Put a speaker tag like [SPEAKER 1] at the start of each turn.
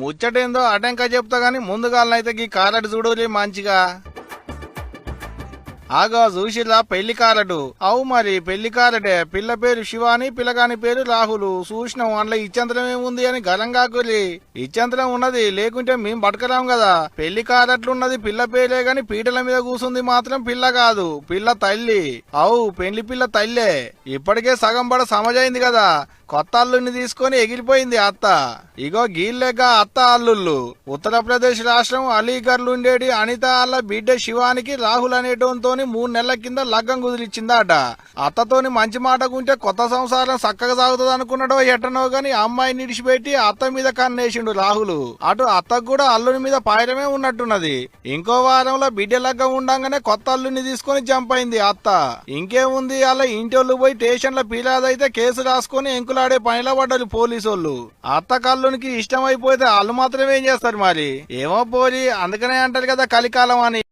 [SPEAKER 1] ముచ్చటేందో అటెంకా చెప్తా గాని ముందుగాలనైతే గీ కారట్ చూడలే మంచిగా. ఆగా చూసిలా పెళ్లి కారటు. అవు మరి పెళ్లి కారటే. పిల్ల పేరు శివాని, పిల్లగాని పేరు రాహులు. చూసినాం అందులో ఇచ్చంతరం ఏముంది అని గలంగాకులి. ఇచ్చంతరం ఉన్నది, లేకుంటే మేం పట్టుకరాం కదా. పెళ్లి కారట్లున్నది పిల్ల పేరే గాని పీటల మీద కూసుంది మాత్రం పిల్ల కాదు, పిల్ల తల్లి. అవు పెళ్లి పిల్ల తల్లే. ఇప్పటికే సగం పడ సమజైంది కదా. కొత్త అల్లుని తీసుకొని ఎగిరిపోయింది అత్త. ఇగో గీళ్ళెగా అత్త అల్లుళ్ళు. ఉత్తరప్రదేశ్ రాష్ట్రం అలీగఢ్ ఉండేటి అనిత అల్ల బిడ్డ శివానికి రాహుల్ అనేటోతో 3 నెలల కింద లగ్గం కుదిరిచ్చిందట. అత్తతోని మంచి మాటకుంటే కొత్త సంసారం చక్కగా సాగుతుంది అనుకున్నాడో ఎట్టనో గాని అమ్మాయిని నిడిచిపెట్టి అత్త మీద కన్నేసిండు రాహుల్. అటు అత్తకు కూడా అల్లుని మీద పాయరమే ఉన్నట్టున్నది. ఇంకో వారంలో బిడ్డ లగ్గం ఉండంగానే కొత్త అల్లుని తీసుకొని చంపైంది అత్త. ఇంకేముంది, అలా ఇంటోళ్ళు పోయి స్టేషన్ల ఫిర్యాదైతే కేసు రాసుకొని ఎంకులాడే పనిలో పడ్డారు పోలీసోళ్ళు. అత్త కల్లునికి ఇష్టమైపోతే వాళ్ళు మాత్రం ఏం చేస్తారు మరి. ఏమో పోలి, అందుకనే అంటారు కదా కలికాలం అని.